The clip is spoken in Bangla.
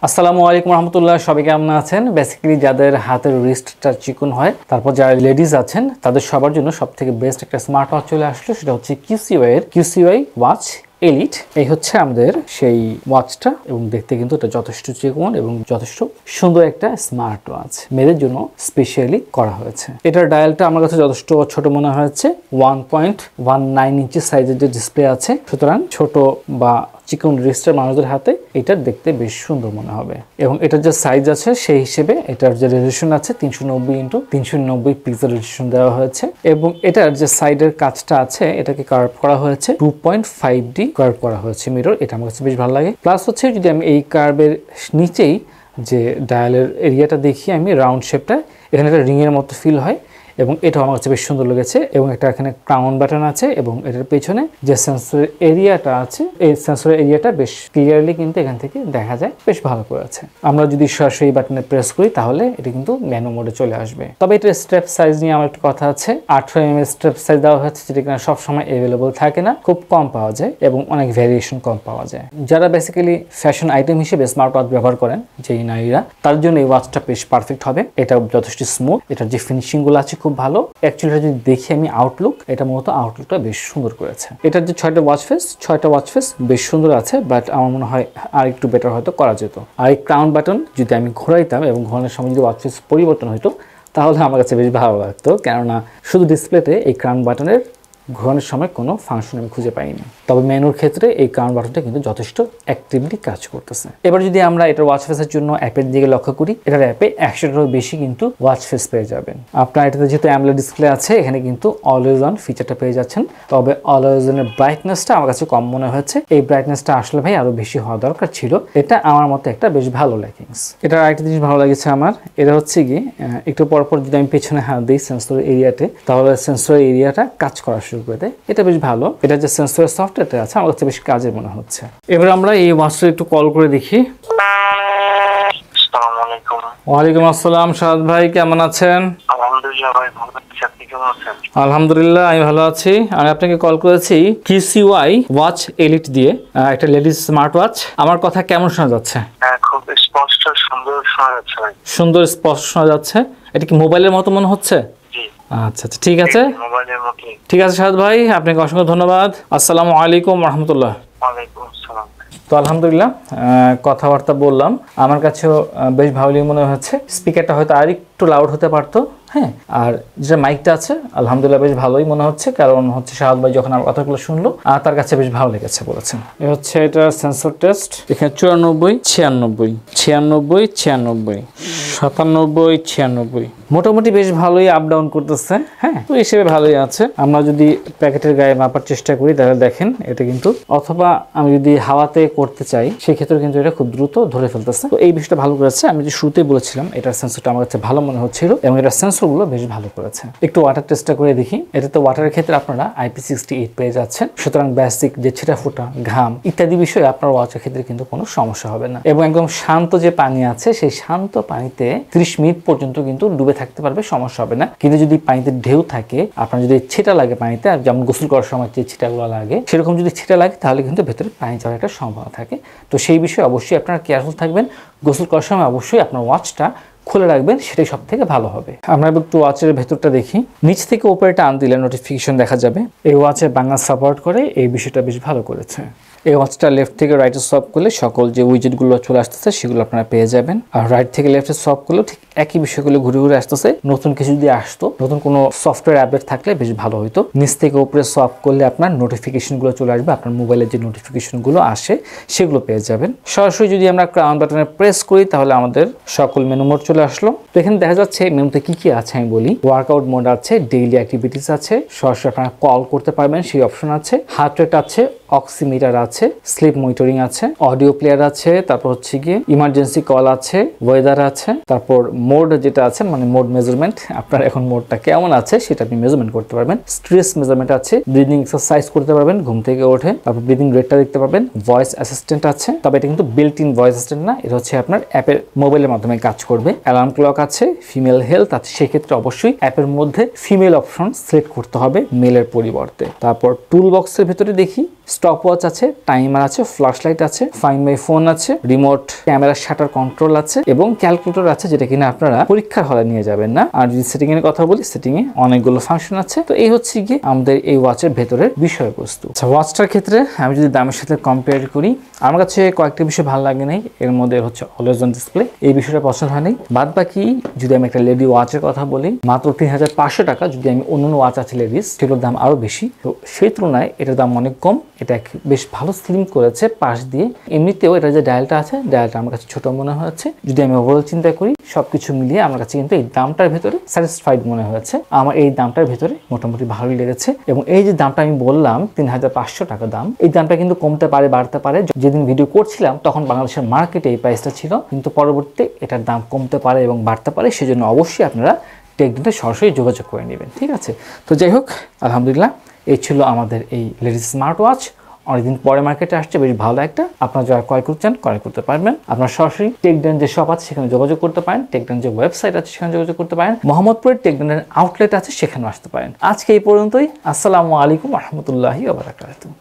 আসসালামু আলাইকুম রহমতুল্লাহ, সবাই কেমন আছেন? বেসিক্যালি যাদের হাতের রিস্টটা চিকন হয়, তারপর যারা লেডিজ আছেন তাদের সবার জন্য সবথেকে বেস্ট একটা স্মার্ট ওয়াচ চলে আসলো। সেটা হচ্ছে কিউসিওয়াই এর কিউসিওয়াই ওয়াচ এলিট। এই হচ্ছে আমাদের সেই ওয়াচটা, এবং দেখতে কিন্তু এটা যথেষ্ট চিকন এবং যথেষ্ট সুন্দর একটা স্মার্ট ওয়াচ, মেয়েদের জন্য স্পেশালি করা হয়েছে। এটার ডায়ালটা আমার কাছে যথেষ্ট ছোট মনে হয়েছে। 1.19 ইঞ্চি সাইজের যে ডিসপ্লে আছে, সুতরাং ছোট বা চিকন রিস্টের মানুষদের হাতে এটা দেখতে বেশ সুন্দর মনে হবে। এবং এটার যে সাইজ আছে সেই হিসেবে এটার যে রেজলিউশন আছে 390x390 পিক্সেল রেজলিউশন দেওয়া হয়েছে। এবং এটার যে সাইডের কাজটা আছে এটাকে কার্ভ করা হয়েছে 2.5D কার্ভ করা হয়েছে মিরর। এটা আমার কাছে বেশ ভালো লাগে। প্লাস হচ্ছে যদি আমি এই কার্ভের নিচেই যে ডায়ালের এরিয়াটা দেখি, আমি রাউন্ড শেপটা, এখানে একটা রিংয়ের মতো ফিল হয় এবং এটাও আমার কাছে বেশ সুন্দর লেগেছে। এবং একটা এখানে ক্রাউন বাটন আছে এবং এটার পেছনে যে সেন্সর এরিয়াটা আছে, এই সেন্সর এরিয়াটা বেশ ক্লিয়ারলি কিন্তু এখান থেকে দেখা যায়, বেশ ভালো করে আছে। আমরা যদি সরাসরি এই বাটনে প্রেস করি তাহলে এটা কিন্তু ম্যানু মোডে চলে আসবে। তবে এটার স্ট্র্যাপ সাইজ নিয়ে আমার একটু কথা আছে। 18mm স্ট্র্যাপ সাইজ দেওয়া হচ্ছে, যেটা কিনা সবসময় অ্যাভেলেবল থাকে না, খুব কম পাওয়া যায় এবং অনেক ভ্যারিয়েশন কম পাওয়া যায়। যারা বেসিক্যালি ফ্যাশন আইটেম হিসেবে স্মার্ট ওয়াচ ব্যবহার করেন, যেই নারীরা, তার জন্য এই ওয়াচটা বেশ পারফেক্ট হবে। এটা যথেষ্ট স্মুথ, এটার যে ফিনিশিং গুলো আছে খুব ভালো। অ্যাকচুয়ালি যদি দেখি আমি আউটলুক, এটা মূলত আউটলুকটা বেশ সুন্দর করেছে। এটার যে 6টা ওয়াচ ফেস বেশ সুন্দর আছে, বাট আমার মনে হয় আর একটু বেটার হয়তো করা যেত। আর এই ক্রাউন বাটন যদি আমি ঘোরাইতাম এবং ঘোরানোর সময় যদি ওয়াচ ফেস পরিবর্তন হতো তাহলে আমার কাছে বেশ ভালো লাগতো, কেননা শুধু ডিসপ্লেতে এই ক্রাউন বাটনের ঘোরানোর সময় কোনো ফাংশন আমি খুঁজে পাইনি। তবে মেনুর ক্ষেত্রে এই ক্রাউন বাটনটা কিন্তু যথেষ্ট অ্যাক্টিভলি কাজ করতেছে। এবার যদি আমরা এটার ওয়াচ ফেসের জন্য অ্যাপের দিকে লক্ষ্য করি, এটার অ্যাপে 100টারও বেশি কিন্তু ওয়াচ ফেস পেয়ে যাবেন। আপনার এটাতে যেহেতু অ্যামোলেড ডিসপ্লে আছে, এখানে কিন্তু অলওয়েজ অন ফিচারটা পেয়ে যাচ্ছেন। তবে অলওয়েজ অনের ব্রাইটনেসটা আমার কাছে কম মনে হয়েছে। এই ব্রাইটনেসটা আসলে ভাই আরো বেশি হওয়া দরকার ছিল। এটা আমার মতে একটা বেশ ভালো ল্যাকিংস। এটার আরেকটা জিনিস ভালো লাগছে আমার, এটা হচ্ছে কি একটু পরপর যদি আমি পেছনে হাত দিই সেন্সর এরিয়াতে, তাহলে সেন্সর এরিয়াটা কাজ করা শুরু করে দেয়। এটা বেশ ভালো। এটা যে সেন্সরের সফটওয়্যারটা আছে আমার কাছে বেশ কাজের মনে হচ্ছে। এবার আমরা এই ওয়াচটা একটু কল করে দেখি। ওয়ালাইকুম আসসালাম, শাহাদ ভাই কেমন আছেন? আলহামদুলিল্লাহ ভাই, ভালো আছি। আপনি কেমন আছেন? আলহামদুলিল্লাহ আমি ভালো আছি। আমি আপনাকে কল করেছি কিউসিওয়াই ওয়াচ এলিট দিয়ে, একটা লেডিস স্মার্ট ওয়াচ। আমার কথা কেমন শোনা যাচ্ছে? হ্যাঁ, খুব স্পষ্ট সুন্দর শোনা যাচ্ছে ভাই। সুন্দর স্পষ্ট শোনা যাচ্ছে। এটা কি মোবাইলের মতো মনে হচ্ছে? জি, আচ্ছা আচ্ছা, ঠিক আছে, মোবাইলের মতো। ঠিক আছে শাহাদ ভাই, আপনাকে অসংখ্য ধন্যবাদ। আসসালামু আলাইকুম রহমতুল্লাহ। ওয়ালাইকুম আসসালাম। তো আলহামদুলিল্লাহ কথাবার্তা বললাম, আমার কাছেও বেশ ভালোই মনে হচ্ছে। স্পিকারটা হয়তো আর একটু লাউড হতে পারতো, হ্যাঁ। আর যে মাইকটা আছে আলহামদুলিল্লাহ বেশ ভালোই মনে হচ্ছে, কারণ হচ্ছে শাহাদ ভাই যখন আমার কথাগুলো শুনলো তার কাছে বেশ ভালো লেগেছে বলেছেন। এ হচ্ছে এটা সেন্সর টেস্ট। এখানে 94, 96, 96, 96, 97, 96, মোটামুটি বেশ ভালোই আপ ডাউন করতেছে। হ্যাঁ, তো হিসেবে ভালোই আছে। আমরা যদি প্যাকেটের গায়ে মাপার চেষ্টা করি তাহলে দেখেন এটা কিন্তু, অথবা আমি যদি হাওয়াতে করতে চাই সেক্ষেত্রে কিন্তু এটা খুব দ্রুত ধরে ফেলতেছে। তো এই বিষয়টা ভালো করেছে। আমি যে শুরুতেই বলেছিলাম এটার সেন্সরটা আমার কাছে ভালো মনে হচ্ছিল এবং এটার সেন্সরগুলো বেশ ভালো করেছে। একটু ওয়াটার টেস্টটা করে দেখি। এটাতে ওয়াটারের ক্ষেত্রে আপনারা IP68 পেয়ে যাচ্ছেন, সুতরাং বেসিক যে ছিটা ফোটা, ঘাম ইত্যাদি বিষয়ে আপনার ওয়াচের ক্ষেত্রে কিন্তু কোনো সমস্যা হবে না। এবং একদম শান্ত যে পানি আছে সেই শান্ত পানিতে 30 মিনিট পর্যন্ত কিন্তু ডুবে থাকতে পারবে, সমস্যা হবে না। কিন্তু যদি পানিতে ঢেউ থাকে, আপনার যদি ছিটা লাগে পানিতে, আর যেমন গোসল করার সময় যে ছিটাগুলো লাগে সেরকম যদি ছিটা লাগে তাহলে কিন্তু ভেতরে পানি যাওয়ার একটা সম্ভাবনা থাকে। তো সেই বিষয়ে অবশ্যই আপনারা কেয়ারফুল থাকবেন। গোসল করার সময় অবশ্যই আপনার ওয়াচটা খুলে রাখবেন, সেটাই সব থেকে ভালো হবে। আমরা একটু ওয়াচের ভেতরটা দেখি। নিচ থেকে উপরে টান দিলে নোটিফিকেশন দেখা যাবে। এই ওয়াচে বাংলা সাপোর্ট করে, এই বিষয়টা বেশ ভালো করেছে। এই ওয়াচটা লেফট থেকে রাইটে সোয়াপ করলে সকল যে উইজেটগুলো চলে আসতেছে সেগুলো আপনারা পেয়ে যাবেন। আর রাইট থেকে লেফটে সোয়াপ করলেও ঠিক একই বিষয়গুলো ঘুরে ঘুরে আসতেছে। নতুন কিছু যদি আসতো, নতুন কোনো সফটওয়্যার আপডেট থাকলে বেশ ভালো হতো। নিচ থেকে উপরে সোয়াপ করলে আপনার নোটিফিকেশনগুলো চলে আসবে, আপনার মোবাইলের যে নোটিফিকেশনগুলো আসে সেগুলো পেয়ে যাবেন। সরাসরি যদি আমরা ক্রাউন বাটনে প্রেস করি তাহলে আমাদের সকল মেনু মোড চলে আসলো। তো এখানে দেখা যাচ্ছে মেনুতে কি কি আছে আমি বলি। ওয়ার্কআউট মোড আছে, ডেইলি অ্যাক্টিভিটিস আছে, সরাসরি আপনারা কল করতে পারবেন সেই অপশন আছে, হার্ট রেট আছে, অক্সিমিটার আছে, স্লিপ মনিটরিং আছে, অডিও প্লেয়ার আছে, তারপর হচ্ছে গিয়ে ইমার্জেন্সি কল আছে, ওয়েদার আছে, তারপর মোড যেটা আছে মানে মোড মেজারমেন্ট, আপনার এখন মোডটা কেমন আছে সেটা আপনি মেজারমেন্ট করতে পারবেন। স্ট্রেস মেজারমেন্ট আছে, ব্রিদিং এক্সারসাইজ করতে পারবেন ঘুম থেকে ওঠে, তারপর ব্রিদিং রেটটা দেখতে পারবেন। ভয়েস অ্যাসিস্ট্যান্ট আছে, তবে এটা কিন্তু বিল্ট ইন ভয়েস অ্যাসিস্ট্যান্ট না, এটা হচ্ছে আপনার অ্যাপের মোবাইলের মাধ্যমে কাজ করবে। অ্যালার্ম ক্লক আছে, ফিমেল হেলথ আছে, সেক্ষেত্রে অবশ্যই অ্যাপের মধ্যে ফিমেল অপশন সিলেক্ট করতে হবে মেলের পরিবর্তে। তারপর টুল বক্সের ভিতরে দেখি স্টপ ওয়াচ আছে, টাইমার আছে, ফ্ল্যাশ লাইট আছে, ফাইন্ড মাই ফোন আছে, রিমোট ক্যামেরা শাটার কন্ট্রোল আছে এবং ক্যালকুলেটর আছে, যেটা কিনা আপনারা পরীক্ষার হলে নিয়ে যাবেন না। আর যদি সেটিং এর কথা বলি, সেটিং এ অনেকগুলো ফাংশন আছে। তো এই হচ্ছে গিয়ে আমাদের এই ওয়াচের ভেতরের বিষয়বস্তু। আচ্ছা, ওয়াচটার ক্ষেত্রে আমি যদি দামের সাথে কম্পেয়ার করি, আমার কাছে কয়েকটা বিষয় ভালো লাগে নাই। এর মধ্যে হচ্ছে অলওয়েজ অন ডিসপ্লে, এই বিষয়টা পছন্দ হয় নাই। বাদ বাকি যদি আমি একটা লেডি ওয়াচের কথা বলি, মাত্র 3500 টাকা। যদি আমি অন্যান্য ওয়াচ আছে লেডিস, সেগুলোর দাম আরো বেশি। তো সেই তুলনায় এটার দাম অনেক কম। এটা বেশ ভালো স্লিম করেছে পাশ দিয়ে। এমনিতেও এটা যে ডায়ালটা আছে, ডায়ালটা আমার কাছে ছোট মনে হয়েছে। যদি আমি ওভারঅল চিন্তা করি, সবকিছু মিলিয়ে আমার কাছে কিন্তু এই দামটার ভেতরে স্যাটিসফাইড মনে হয়েছে। আমার এই দামটার ভেতরে মোটামুটি ভালোই লেগেছে। এবং এই যে দামটা আমি বললাম 3500 টাকা দাম, এই দামটা কিন্তু কমতে পারে, বাড়তে পারে। যেদিন ভিডিও করছিলাম তখন বাংলাদেশের মার্কেটে এই প্রাইসটা ছিল, কিন্তু পরবর্তীতে এটার দাম কমতে পারে এবং বাড়তে পারে। সেজন্য অবশ্যই আপনারা টেকনিতে সরাসরি যোগাযোগ করে নেবেন, ঠিক আছে? তো যাই হোক, আলহামদুলিল্লাহ, এই ছিল আমাদের এই লেডিস স্মার্ট ওয়াচ। অনেকদিন পরে মার্কেটে আসছে, বেশ ভালো একটা। আপনারা যারা ক্রয় করতে চান ক্রয় করতে পারবেন। আপনারা সরাসরি টেকডেন যে শপ আছে সেখানে যোগাযোগ করতে পারেন, টেকডেন যে ওয়েবসাইট আছে সেখানে যোগাযোগ করতে পারেন, মোহাম্মদপুরের টেকডেনের আউটলেট আছে সেখানে আসতে পারেন। আজকে এই পর্যন্তই। আসসালামু আলাইকুম ওয়া রাহমাতুল্লাহি ওয়া বারাকাতুহু।